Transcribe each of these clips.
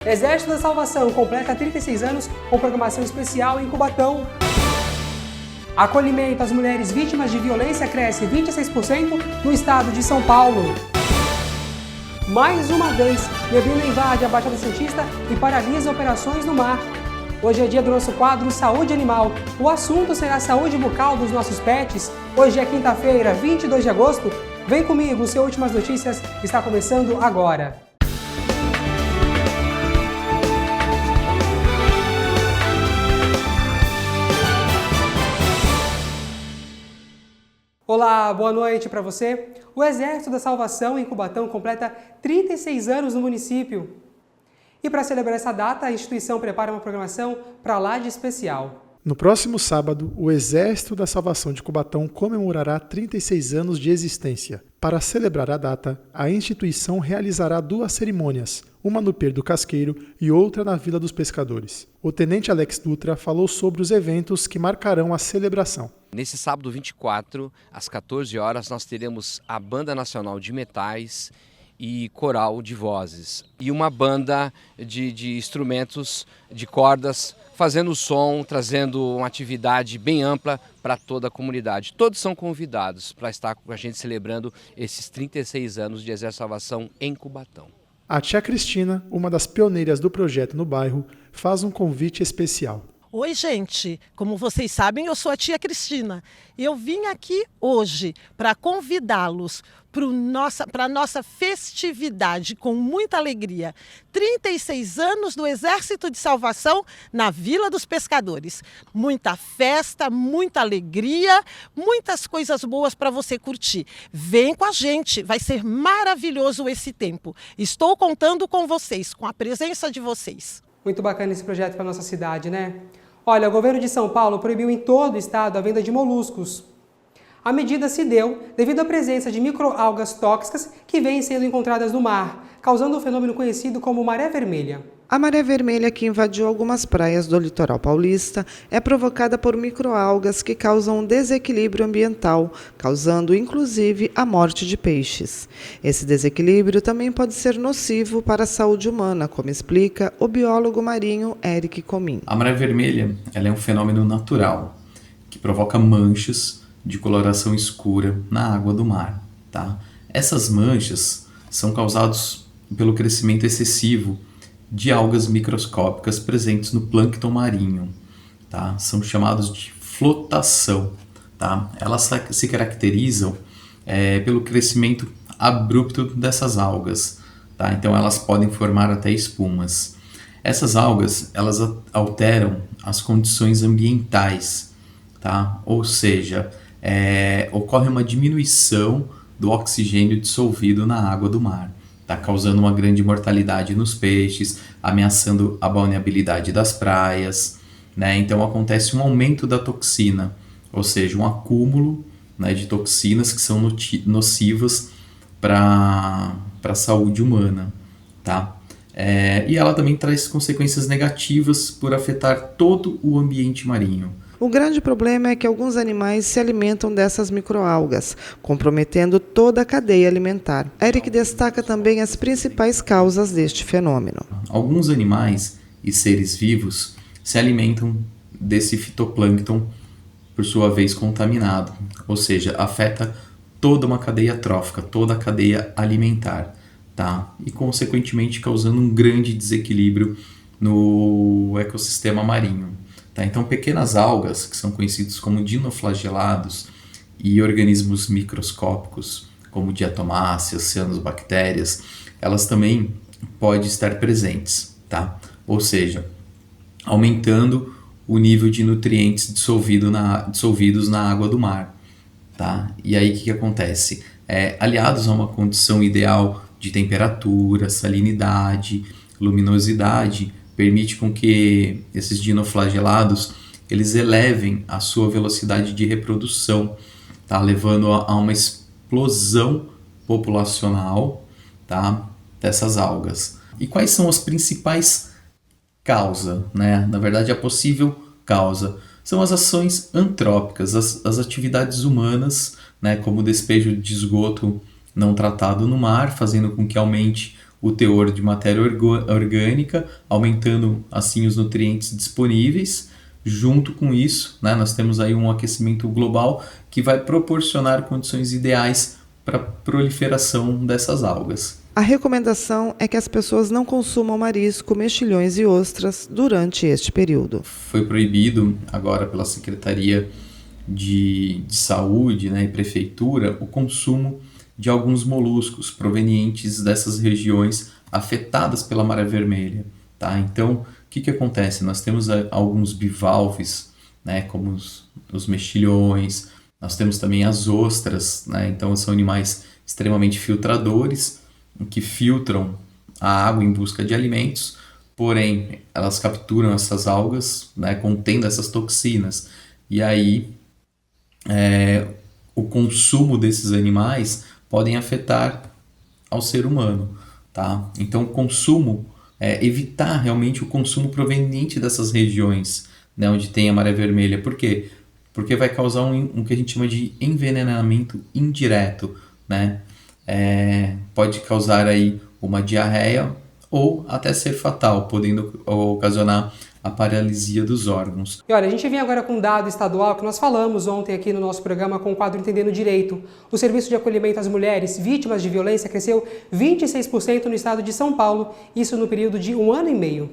Exército da Salvação completa 36 anos com programação especial em Cubatão. Acolhimento às mulheres vítimas de violência cresce 26% no estado de São Paulo. Mais uma vez, neblina invade a Baixada Santista e paralisa operações no mar. Hoje é dia do nosso quadro Saúde Animal. O assunto será a saúde bucal dos nossos pets. Hoje é quinta-feira, 22 de agosto. Vem comigo, o seu Últimas Notícias está começando agora. Olá, boa noite para você. O Exército da Salvação em Cubatão completa 36 anos no município. E para celebrar essa data, a instituição prepara uma programação para lá de especial. No próximo sábado, o Exército da Salvação de Cubatão comemorará 36 anos de existência. Para celebrar a data, a instituição realizará 2 cerimônias, uma no Pier do Casqueiro e outra na Vila dos Pescadores. O tenente Alex Dutra falou sobre os eventos que marcarão a celebração. Nesse sábado 24, às 14 horas, nós teremos a Banda Nacional de Metais e Coral de Vozes. E uma banda de instrumentos, de cordas, fazendo som, trazendo uma atividade bem ampla para toda a comunidade. Todos são convidados para estar com a gente celebrando esses 36 anos de Exército de Salvação em Cubatão. A tia Cristina, uma das pioneiras do projeto no bairro, faz um convite especial. Oi, gente. Como vocês sabem, eu sou a tia Cristina. Eu vim aqui hoje para convidá-los para a nossa festividade com muita alegria. 36 anos do Exército de Salvação na Vila dos Pescadores. Muita festa, muita alegria, muitas coisas boas para você curtir. Vem com a gente, vai ser maravilhoso esse tempo. Estou contando com vocês, com a presença de vocês. Muito bacana esse projeto para a nossa cidade, né? Olha, o governo de São Paulo proibiu em todo o estado a venda de moluscos. A medida se deu devido à presença de microalgas tóxicas que vêm sendo encontradas no mar, causando um fenômeno conhecido como maré vermelha. A maré vermelha que invadiu algumas praias do litoral paulista é provocada por microalgas que causam um desequilíbrio ambiental, causando inclusive a morte de peixes. Esse desequilíbrio também pode ser nocivo para a saúde humana, como explica o biólogo marinho Eric Comim. A maré vermelha ela é um fenômeno natural que provoca manchas de coloração escura na água do mar. Tá? Essas manchas são causadas pelo crescimento excessivo de algas microscópicas presentes no plâncton marinho, tá? São chamados de flotação, tá? Elas se caracterizam pelo crescimento abrupto dessas algas, tá? Então elas podem formar até espumas. Essas algas elas alteram as condições ambientais, tá? Ou seja, ocorre uma diminuição do oxigênio dissolvido na água do mar. Está causando uma grande mortalidade nos peixes, ameaçando a balneabilidade das praias, né? Então acontece um aumento da toxina, ou seja, um acúmulo, né, de toxinas que são nocivas para a saúde humana. Tá? E ela também traz consequências negativas por afetar todo o ambiente marinho. O grande problema é que alguns animais se alimentam dessas microalgas, comprometendo toda a cadeia alimentar. Eric destaca também as principais causas deste fenômeno. Alguns animais e seres vivos se alimentam desse fitoplâncton, por sua vez contaminado, ou seja, afeta toda uma cadeia trófica, toda a cadeia alimentar, tá? E consequentemente causando um grande desequilíbrio no ecossistema marinho. Tá? Então, pequenas algas, que são conhecidos como dinoflagelados, e organismos microscópicos, como diatomáceas, cianobactérias, elas também podem estar presentes, tá? Ou seja, aumentando o nível de nutrientes dissolvidos na água do mar. Tá? E aí o que acontece? Aliados a uma condição ideal de temperatura, salinidade, luminosidade, permite com que esses dinoflagelados eles elevem a sua velocidade de reprodução, tá? Levando a uma explosão populacional, tá? Dessas algas. E quais são as principais causas, né? Na verdade, a possível causa são as ações antrópicas, as atividades humanas, né? Como o despejo de esgoto não tratado no mar, fazendo com que aumente o teor de matéria orgânica, aumentando assim os nutrientes disponíveis. Junto com isso, né, nós temos aí um aquecimento global que vai proporcionar condições ideais para a proliferação dessas algas. A recomendação é que as pessoas não consumam marisco, mexilhões e ostras durante este período. Foi proibido agora pela Secretaria de Saúde, né, e Prefeitura o consumo de alguns moluscos provenientes dessas regiões afetadas pela maré vermelha. Tá? Então, o que acontece? Nós temos alguns bivalves, né, como os mexilhões, nós temos também as ostras, né, então são animais extremamente filtradores, que filtram a água em busca de alimentos, porém elas capturam essas algas, né, contendo essas toxinas, e aí o consumo desses animais podem afetar ao ser humano. Tá? Então o consumo, evitar realmente o consumo proveniente dessas regiões, né, onde tem a maré vermelha. Por quê? Porque vai causar um que a gente chama de envenenamento indireto, né? Pode causar aí uma diarreia ou até ser fatal, podendo ocasionar a paralisia dos órgãos. E olha, a gente vem agora com um dado estadual que nós falamos ontem aqui no nosso programa com o quadro Entendendo Direito. O serviço de acolhimento às mulheres vítimas de violência cresceu 26% no estado de São Paulo, isso no período de 1 ano e meio.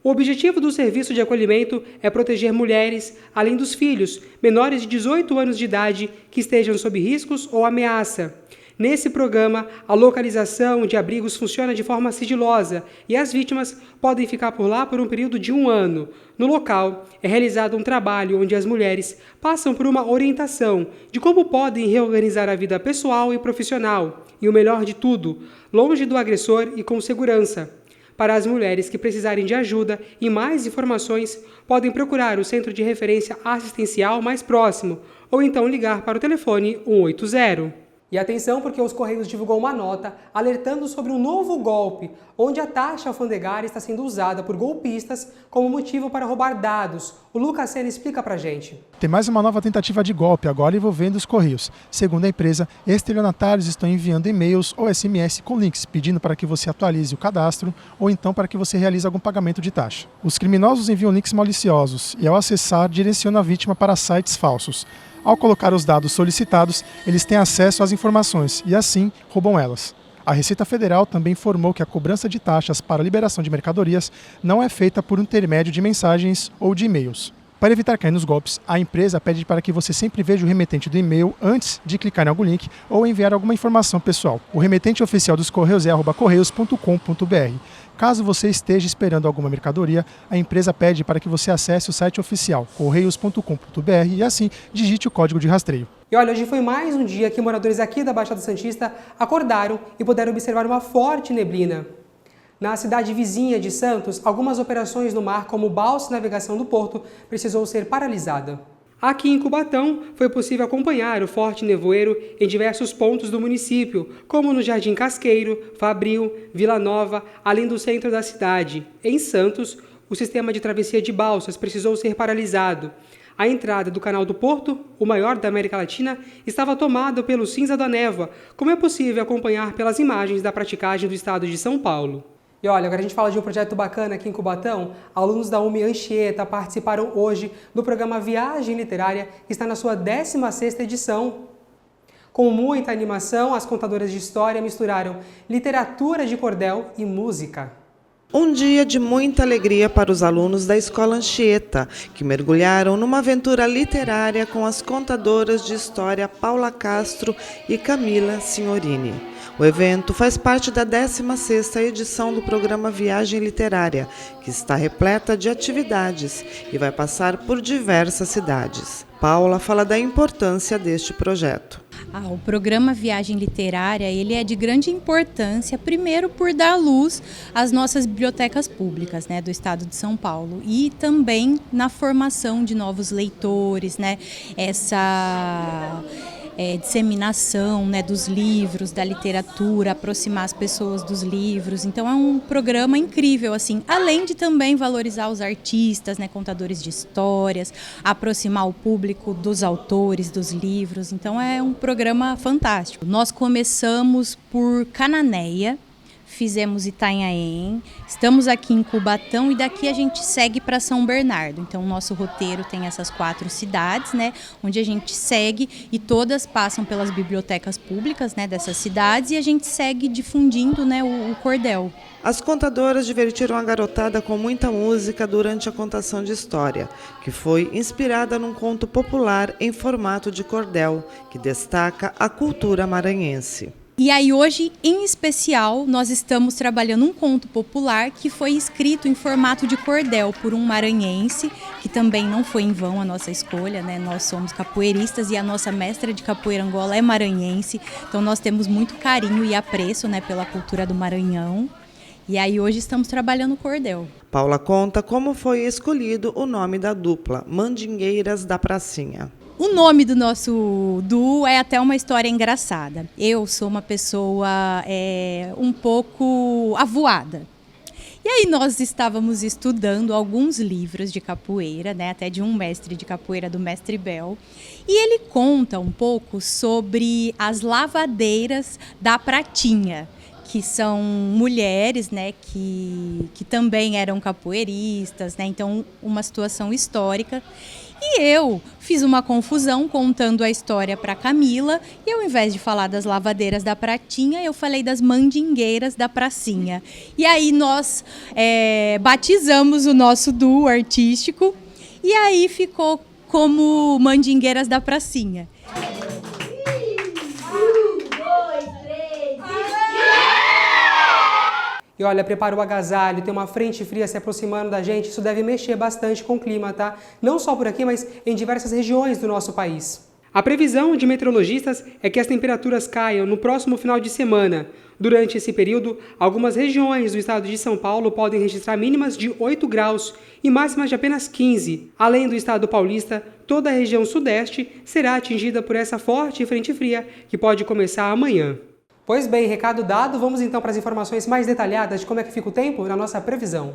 O objetivo do serviço de acolhimento é proteger mulheres, além dos filhos, menores de 18 anos de idade, que estejam sob riscos ou ameaça. Nesse programa, a localização de abrigos funciona de forma sigilosa e as vítimas podem ficar por lá por um período de 1 ano. No local, é realizado um trabalho onde as mulheres passam por uma orientação de como podem reorganizar a vida pessoal e profissional, e o melhor de tudo, longe do agressor e com segurança. Para as mulheres que precisarem de ajuda e mais informações, podem procurar o Centro de Referência Assistencial mais próximo ou então ligar para o telefone 180. E atenção, porque os Correios divulgou uma nota alertando sobre um novo golpe, onde a taxa alfandegária está sendo usada por golpistas como motivo para roubar dados. O Lucas Sena explica pra gente. Tem mais uma nova tentativa de golpe, agora envolvendo os Correios. Segundo a empresa, estelionatários estão enviando e-mails ou SMS com links, pedindo para que você atualize o cadastro ou então para que você realize algum pagamento de taxa. Os criminosos enviam links maliciosos e, ao acessar, direcionam a vítima para sites falsos. Ao colocar os dados solicitados, eles têm acesso às informações e, assim, roubam elas. A Receita Federal também informou que a cobrança de taxas para liberação de mercadorias não é feita por intermédio de mensagens ou de e-mails. Para evitar cair nos golpes, a empresa pede para que você sempre veja o remetente do e-mail antes de clicar em algum link ou enviar alguma informação pessoal. O remetente oficial dos Correios é @correios.com.br. Caso você esteja esperando alguma mercadoria, a empresa pede para que você acesse o site oficial correios.com.br e assim digite o código de rastreio. E olha, hoje foi mais um dia que moradores aqui da Baixada Santista acordaram e puderam observar uma forte neblina. Na cidade vizinha de Santos, algumas operações no mar, como balsa e navegação do porto, precisou ser paralisada. Aqui em Cubatão, foi possível acompanhar o forte nevoeiro em diversos pontos do município, como no Jardim Casqueiro, Fabril, Vila Nova, além do centro da cidade. Em Santos, o sistema de travessia de balsas precisou ser paralisado. A entrada do Canal do Porto, o maior da América Latina, estava tomada pelo cinza da névoa, como é possível acompanhar pelas imagens da praticagem do estado de São Paulo. E olha, agora a gente fala de um projeto bacana aqui em Cubatão. Alunos da UME Anchieta participaram hoje do programa Viagem Literária, que está na sua 16ª edição. Com muita animação, as contadoras de história misturaram literatura de cordel e música. Um dia de muita alegria para os alunos da Escola Anchieta, que mergulharam numa aventura literária com as contadoras de história Paula Castro e Camila Signorini. O evento faz parte da 16ª edição do programa Viagem Literária, que está repleta de atividades e vai passar por diversas cidades. Paula fala da importância deste projeto. O programa Viagem Literária ele é de grande importância, primeiro por dar luz às nossas bibliotecas públicas, né, do estado de São Paulo, e também na formação de novos leitores, né, essa disseminação, né, dos livros, da literatura, aproximar as pessoas dos livros. Então é um programa incrível, assim, além de também valorizar os artistas, né, contadores de histórias, aproximar o público dos autores, dos livros. Então é um programa fantástico. Nós começamos por Cananéia, fizemos Itanhaém, estamos aqui em Cubatão e daqui a gente segue para São Bernardo. Então o nosso roteiro tem essas 4 cidades, né, onde a gente segue e todas passam pelas bibliotecas públicas, né, dessas cidades, e a gente segue difundindo, né, o cordel. As contadoras divertiram a garotada com muita música durante a contação de história, que foi inspirada num conto popular em formato de cordel, que destaca a cultura maranhense. E aí hoje, em especial, nós estamos trabalhando um conto popular que foi escrito em formato de cordel por um maranhense, que também não foi em vão a nossa escolha, né? Nós somos capoeiristas e a nossa mestra de capoeira Angola é maranhense, então nós temos muito carinho e apreço, né, pela cultura do Maranhão. E aí hoje estamos trabalhando o cordel. Paula conta como foi escolhido o nome da dupla, Mandingueiras da Pracinha. O nome do nosso duo é até uma história engraçada. Eu sou uma pessoa um pouco avoada. E aí nós estávamos estudando alguns livros de capoeira, né, até de um mestre de capoeira, do mestre Bel. E ele conta um pouco sobre as lavadeiras da Pratinha, que são mulheres, né, que também eram capoeiristas, né, então uma situação histórica. E eu fiz uma confusão contando a história para Camila, e ao invés de falar das lavadeiras da Pratinha, eu falei das mandingueiras da Pracinha. E aí nós batizamos o nosso duo artístico, e aí ficou como Mandingueiras da Pracinha. E olha, prepara o agasalho, tem uma frente fria se aproximando da gente, isso deve mexer bastante com o clima, tá? Não só por aqui, mas em diversas regiões do nosso país. A previsão de meteorologistas é que as temperaturas caiam no próximo final de semana. Durante esse período, algumas regiões do estado de São Paulo podem registrar mínimas de 8 graus e máximas de apenas 15. Além do estado paulista, toda a região sudeste será atingida por essa forte frente fria, que pode começar amanhã. Pois bem, recado dado, vamos então para as informações mais detalhadas de como é que fica o tempo na nossa previsão.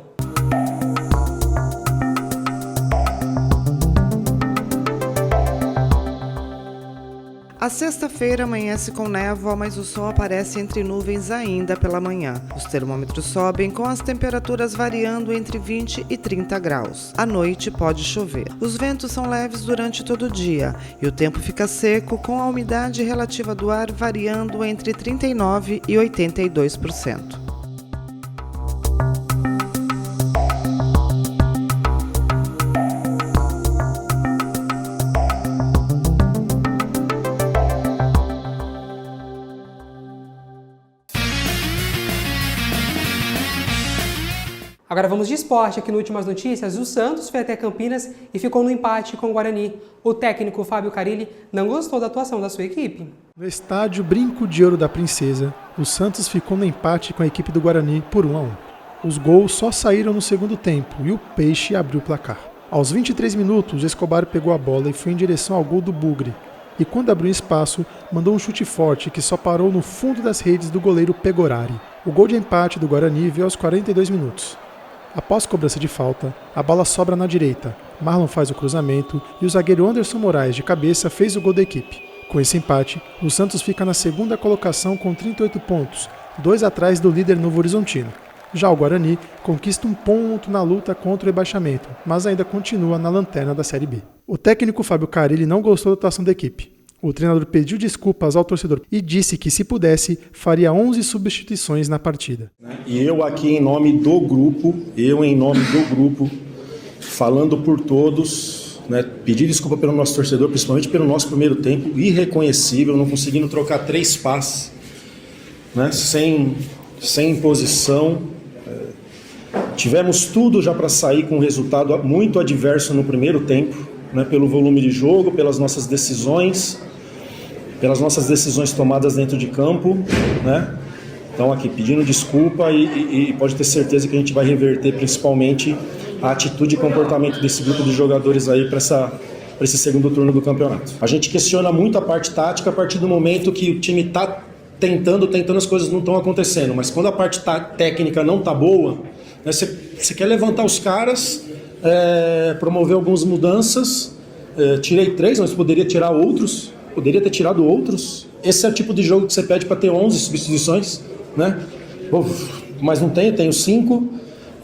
A sexta-feira amanhece com névoa, mas o sol aparece entre nuvens ainda pela manhã. Os termômetros sobem com as temperaturas variando entre 20 e 30 graus. À noite pode chover. Os ventos são leves durante todo o dia e o tempo fica seco, com a umidade relativa do ar variando entre 39% e 82%. Agora vamos de esporte. Aqui no Últimas Notícias, o Santos foi até Campinas e ficou no empate com o Guarani. O técnico Fábio Carilli não gostou da atuação da sua equipe. No estádio Brinco de Ouro da Princesa, o Santos ficou no empate com a equipe do Guarani por 1-1. Os gols só saíram no segundo tempo e o Peixe abriu o placar. Aos 23 minutos, Escobar pegou a bola e foi em direção ao gol do Bugre. E quando abriu espaço, mandou um chute forte que só parou no fundo das redes do goleiro Pegorari. O gol de empate do Guarani veio aos 42 minutos. Após cobrança de falta, a bola sobra na direita, Marlon faz o cruzamento e o zagueiro Anderson Moraes de cabeça fez o gol da equipe. Com esse empate, o Santos fica na segunda colocação com 38 pontos, 2 atrás do líder Novo Horizontino. Já o Guarani conquista um ponto na luta contra o rebaixamento, mas ainda continua na lanterna da Série B. O técnico Fábio Carilli não gostou da atuação da equipe. O treinador pediu desculpas ao torcedor e disse que, se pudesse, faria 11 substituições na partida. E eu aqui em nome do grupo, falando por todos, né, pedir desculpa pelo nosso torcedor, principalmente pelo nosso primeiro tempo irreconhecível, não conseguindo trocar 3 passes, né, sem imposição. Tivemos tudo já para sair com um resultado muito adverso no primeiro tempo, né, pelo volume de jogo, pelas nossas decisões tomadas dentro de campo, né? Então aqui pedindo desculpa e pode ter certeza que a gente vai reverter principalmente a atitude e comportamento desse grupo de jogadores aí para esse segundo turno do campeonato. A gente questiona muito a parte tática a partir do momento que o time está tentando, as coisas não estão acontecendo, mas quando a parte técnica não está boa, né, você quer levantar os caras, promover algumas mudanças. Tirei 3, mas poderia ter tirado outros. Esse é o tipo de jogo que você pede para ter 11 substituições, né? Mas não tenho 5.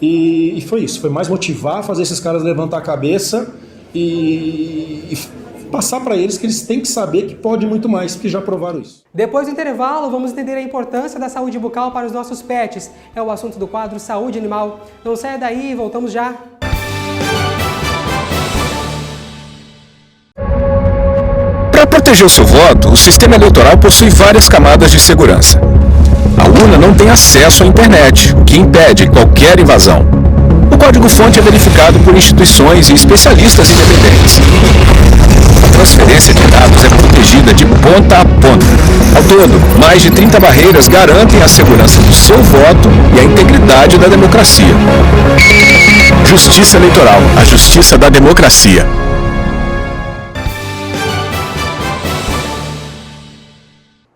E foi isso, foi mais motivar, fazer esses caras levantar a cabeça e passar para eles que eles têm que saber que pode muito mais, porque já provaram isso. Depois do intervalo, vamos entender a importância da saúde bucal para os nossos pets. É o assunto do quadro Saúde Animal. Não saia daí, voltamos já. Para proteger o seu voto, o sistema eleitoral possui várias camadas de segurança. A urna não tem acesso à internet, o que impede qualquer invasão. O código-fonte é verificado por instituições e especialistas independentes. A transferência de dados é protegida de ponta a ponta. Ao todo, mais de 30 barreiras garantem a segurança do seu voto e a integridade da democracia. Justiça Eleitoral, a justiça da democracia.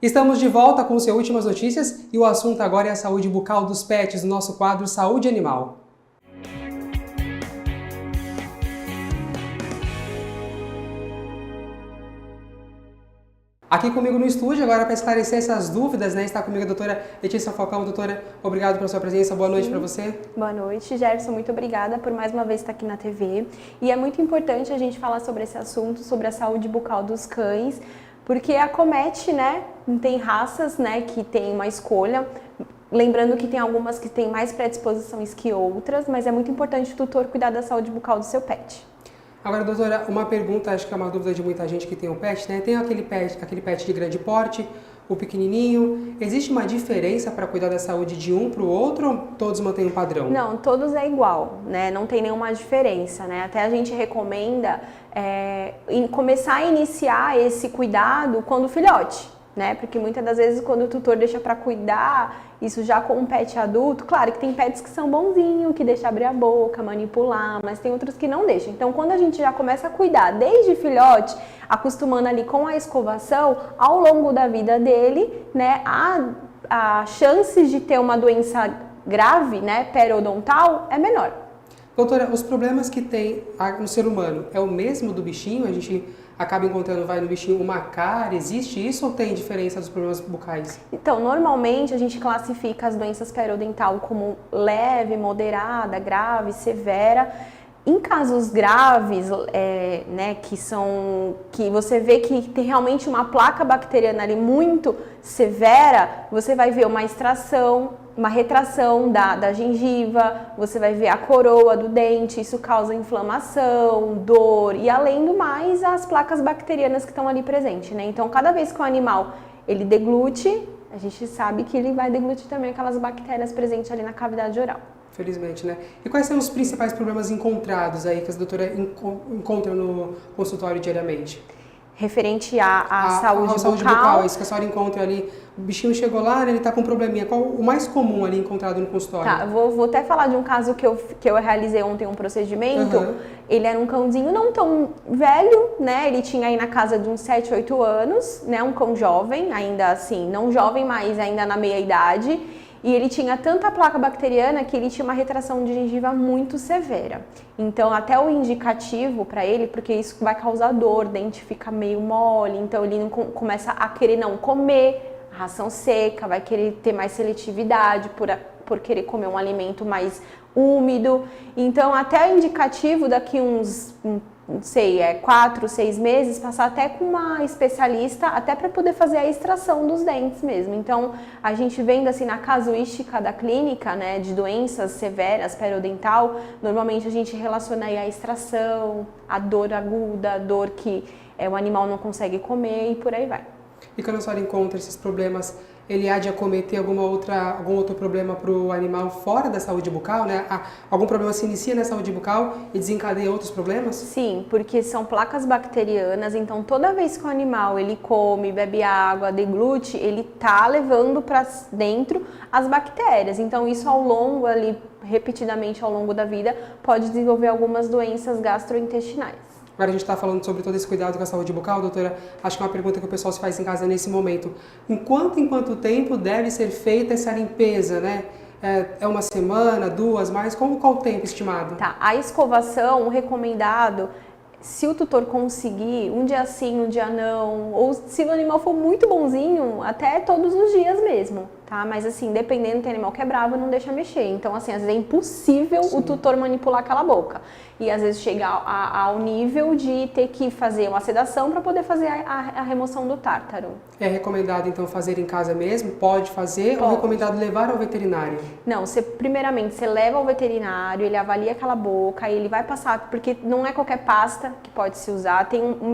Estamos de volta com o seu Últimas Notícias e o assunto agora é a saúde bucal dos pets, no nosso quadro Saúde Animal. Aqui comigo no estúdio, agora para esclarecer essas dúvidas, né, está comigo a doutora Letícia Falcão. Doutora, obrigado pela sua presença, boa noite para você. Boa noite, Gerson, muito obrigada por mais uma vez estar aqui na TV. E é muito importante a gente falar sobre esse assunto, sobre a saúde bucal dos cães, porque acomete, né, tem raças, né, que tem uma escolha, lembrando que tem algumas que têm mais predisposições que outras, mas é muito importante o tutor cuidar da saúde bucal do seu pet. Agora, doutora, uma pergunta, acho que é uma dúvida de muita gente que tem um pet, né, tem aquele pet de grande porte, o pequenininho, existe uma diferença para cuidar da saúde de um para o outro ou todos mantêm um padrão? Não, todos é igual, né? Não tem nenhuma diferença, né? Até a gente recomenda começar a iniciar esse cuidado quando filhote, né? Porque muitas das vezes quando o tutor deixa para cuidar, isso já com um pet adulto, claro que tem pets que são bonzinhos, que deixam abrir a boca, manipular, mas tem outros que não deixam. Então quando a gente já começa a cuidar desde filhote, acostumando ali com a escovação, ao longo da vida dele, né, a chances de ter uma doença grave, né, periodontal, é menor. Doutora, os problemas que tem no ser humano é o mesmo do bichinho? A gente acaba encontrando, vai no bichinho, uma cárie, existe isso ou tem diferença dos problemas bucais? Então, normalmente a gente classifica as doenças periodontal como leve, moderada, grave, severa. Em casos graves, né, que você vê que tem realmente uma placa bacteriana ali muito severa, você vai ver uma extração, uma retração da gengiva, você vai ver a coroa do dente, isso causa inflamação, dor e além do mais as placas bacterianas que estão ali presentes, né? Então, cada vez que o animal ele deglute, a gente sabe que ele vai deglutir também aquelas bactérias presentes ali na cavidade oral. Felizmente, né? E quais são os principais problemas encontrados aí que as doutoras encontram no consultório diariamente? Referente à saúde bucal, isso que a senhora encontra ali, o bichinho chegou lá, ele tá com um probleminha, qual o mais comum ali encontrado no consultório? Tá, vou até falar de um caso que eu realizei ontem, um procedimento, ele era um cãozinho não tão velho, né, ele tinha aí na casa de uns 7, 8 anos, né, um cão jovem, ainda assim, não jovem, mas ainda na meia idade, e ele tinha tanta placa bacteriana que ele tinha uma retração de gengiva muito severa. Então, até o indicativo para ele, porque isso vai causar dor, o dente fica meio mole, então ele não começa a querer não comer ração seca, vai querer ter mais seletividade por querer comer um alimento mais úmido. Então, até o indicativo daqui uns, não sei, 4, 6 meses, passar até com uma especialista, até para poder fazer a extração dos dentes mesmo. Então, a gente vendo assim na casuística da clínica, né, de doenças severas, periodontal, normalmente a gente relaciona aí a extração, a dor aguda, a dor que o animal não consegue comer e por aí vai. E quando a senhora encontra esses problemas, ele há de acometer algum outro problema para o animal fora da saúde bucal, né? Algum problema se inicia na saúde bucal e desencadeia outros problemas? Sim, porque são placas bacterianas, então toda vez que o animal ele come, bebe água, deglute, ele tá levando para dentro as bactérias. Então isso ao longo ali, repetidamente ao longo da vida, pode desenvolver algumas doenças gastrointestinais. Agora a gente está falando sobre todo esse cuidado com a saúde bucal, doutora. Acho que é uma pergunta que o pessoal se faz em casa nesse momento. Em quanto tempo deve ser feita essa limpeza, né? É uma semana, 2, mais? Qual o tempo estimado? Tá, a escovação, o recomendado, se o tutor conseguir, um dia sim, um dia não, ou se o animal for muito bonzinho, até todos os dias mesmo, tá? Mas assim, dependendo, tem animal que é bravo, não deixa mexer. Então, assim, às vezes é impossível o tutor manipular aquela boca. E às vezes chega ao nível de ter que fazer uma sedação para poder fazer a remoção do tártaro. É recomendado, então, fazer em casa mesmo? Pode fazer? Ou é recomendado levar ao veterinário? Não, primeiramente, você leva ao veterinário, ele avalia aquela boca, aí ele vai passar, porque não é qualquer pasta que pode se usar.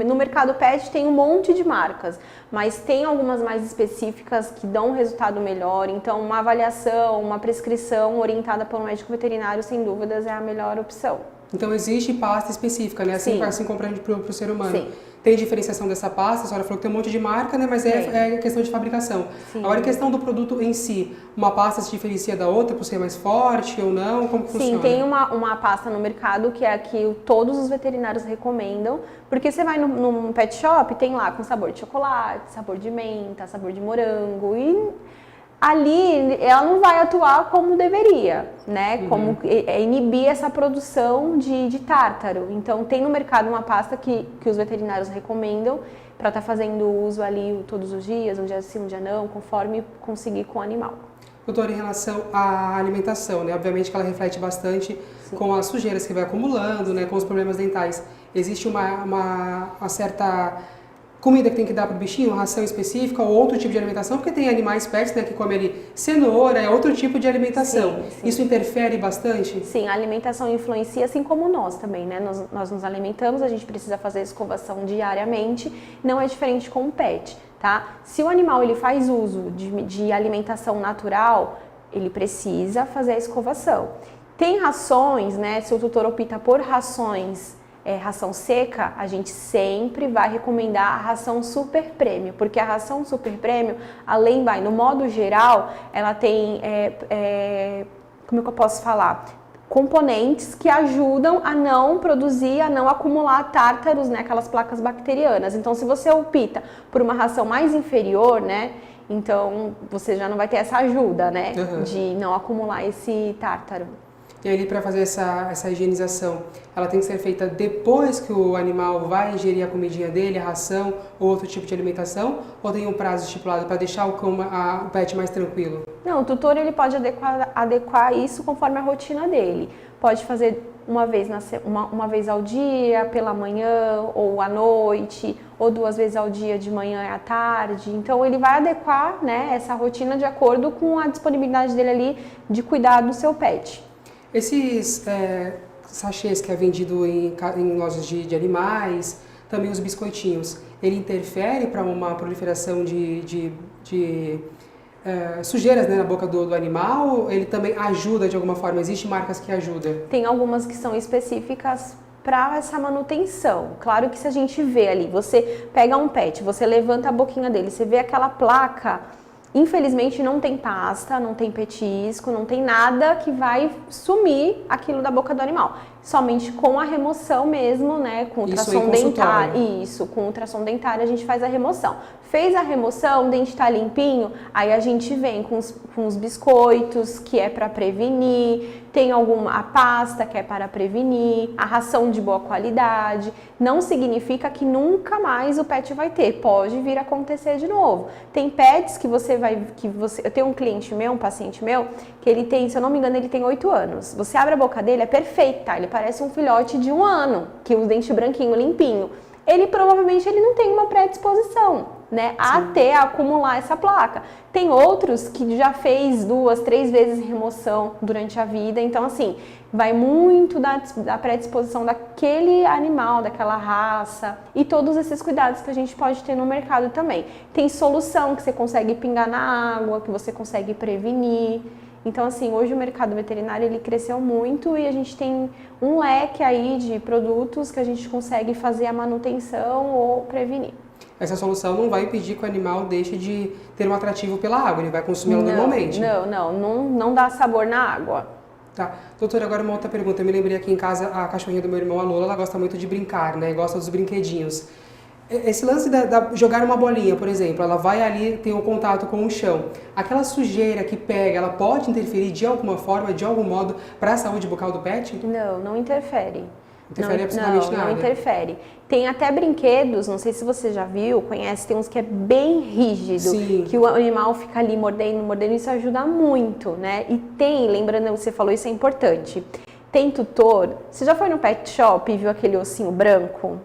No mercado pet tem um monte de marcas, mas tem algumas mais específicas que dão um resultado melhor. Então, uma avaliação, uma prescrição orientada pelo médico veterinário, sem dúvidas, é a melhor opção. Então existe pasta específica, né? Assim como para o ser humano. Sim. Tem diferenciação dessa pasta? A senhora falou que tem um monte de marca, né? Mas é questão de fabricação. Sim. Agora, em questão do produto em si, uma pasta se diferencia da outra por ser mais forte ou não? Como que funciona? Sim, tem uma pasta no mercado que é a que todos os veterinários recomendam, porque você vai num pet shop, tem lá com sabor de chocolate, sabor de menta, sabor de morango e... ali ela não vai atuar como deveria, né? Como inibir essa produção de tártaro. Então tem no mercado uma pasta que os veterinários recomendam para estar fazendo uso ali todos os dias, um dia sim, um dia não, conforme conseguir com o animal. Doutora, em relação à alimentação, né? Obviamente que ela reflete bastante com as sujeiras que vai acumulando, né? Com os problemas dentais. Existe uma certa comida que tem que dar para o bichinho, uma ração específica ou outro tipo de alimentação, porque tem animais pets, né, que comem ali cenoura, é outro tipo de alimentação. Sim. Isso interfere bastante? Sim, a alimentação influencia, assim como nós também, né? Nós nos alimentamos, a gente precisa fazer escovação diariamente, não é diferente com o pet, tá? Se o animal ele faz uso de alimentação natural, ele precisa fazer a escovação. Tem rações, né? Se o tutor opta por rações, ração seca, a gente sempre vai recomendar a ração super prêmio, porque a ração super prêmio, no modo geral, ela tem, como é que eu posso falar? Componentes que ajudam a não produzir, a não acumular tártaros, né, aquelas placas bacterianas. Então, se você opta por uma ração mais inferior, né, então você já não vai ter essa ajuda, né, de não acumular esse tártaro. E aí, para fazer essa higienização, ela tem que ser feita depois que o animal vai ingerir a comidinha dele, a ração ou outro tipo de alimentação? Ou tem um prazo estipulado para deixar o pet mais tranquilo? Não, o tutor ele pode adequar isso conforme a rotina dele. Pode fazer uma vez ao dia, pela manhã ou à noite, ou 2 vezes ao dia, de manhã e à tarde. Então, ele vai adequar, né, essa rotina de acordo com a disponibilidade dele ali de cuidar do seu pet. Esses sachês que é vendido em lojas de animais, também os biscoitinhos, ele interfere para uma proliferação de sujeiras, né, na boca do animal? Ele também ajuda de alguma forma? Existem marcas que ajudam? Tem algumas que são específicas para essa manutenção. Claro que se a gente vê ali, você pega um pet, você levanta a boquinha dele, você vê aquela placa, infelizmente não tem pasta, não tem petisco, não tem nada que vai sumir aquilo da boca do animal. Somente com a remoção mesmo, né? Com ultrassom dentário. Isso, com ultrassom dentário a gente faz a remoção. Fez a remoção, o dente tá limpinho, aí a gente vem com os biscoitos, que é para prevenir, tem a pasta que é para prevenir, a ração de boa qualidade. Não significa que nunca mais o pet vai ter, pode vir a acontecer de novo. Tem pets que eu tenho um cliente meu, um paciente meu, que ele tem, se eu não me engano, ele tem 8 anos. Você abre a boca dele, é perfeito, tá? Ele parece um filhote de 1 ano, que o dente branquinho, limpinho. Ele provavelmente não tem uma predisposição, né, a acumular essa placa. Tem outros que já fez 2, 3 vezes remoção durante a vida, então assim, vai muito da predisposição daquele animal, daquela raça e todos esses cuidados que a gente pode ter no mercado também. Tem solução que você consegue pingar na água, que você consegue prevenir. Então, assim, hoje o mercado veterinário ele cresceu muito e a gente tem um leque aí de produtos que a gente consegue fazer a manutenção ou prevenir. Essa solução não vai impedir que o animal deixe de ter um atrativo pela água, ele vai consumi-la normalmente? Não dá sabor na água. Tá. Doutora, agora uma outra pergunta. Eu me lembrei aqui em casa, a cachorrinha do meu irmão, a Lola, ela gosta muito de brincar, né? Gosta dos brinquedinhos. Esse lance de jogar uma bolinha, por exemplo, ela vai ali ter um contato com o chão. Aquela sujeira que pega, ela pode interferir de alguma forma, de algum modo, para a saúde bucal do pet? Não interfere. Interfere absolutamente nada. Não interfere. Tem até brinquedos, não sei se você já viu, conhece, tem uns que é bem rígido, Sim. que o animal fica ali mordendo, isso ajuda muito, né? E tem, lembrando, você falou, isso é importante, tem tutor, você já foi no pet shop e viu aquele ossinho branco?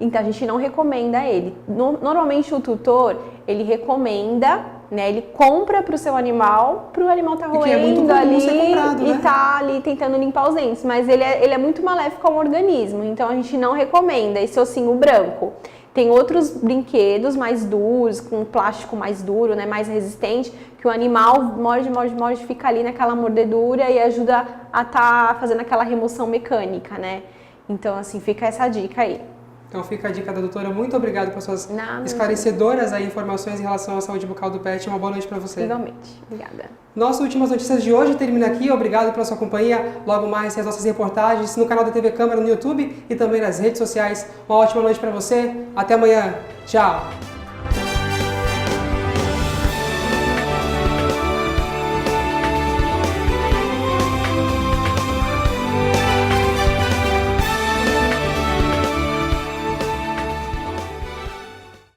Então a gente não recomenda ele. Normalmente o tutor, ele recomenda, né? Ele compra para o seu animal, para o animal tá roendo é muito comum ali ser comprado, e né? tá ali tentando limpar os dentes. Mas ele é muito maléfico ao organismo, então a gente não recomenda esse ossinho branco. Tem outros brinquedos mais duros, com plástico mais duro, né? Mais resistente, que o animal morde, fica ali naquela mordedura e ajuda a tá fazendo aquela remoção mecânica, né? Então, assim, fica essa dica aí. Então fica a dica da doutora. Muito obrigado por suas Nada, esclarecedoras aí, informações em relação à saúde bucal do pet. Uma boa noite para você. Igualmente. Obrigada. Nossas últimas notícias de hoje termina aqui. Obrigado pela sua companhia. Logo mais, as nossas reportagens no canal da TV Câmara no YouTube e também nas redes sociais. Uma ótima noite para você. Até amanhã. Tchau.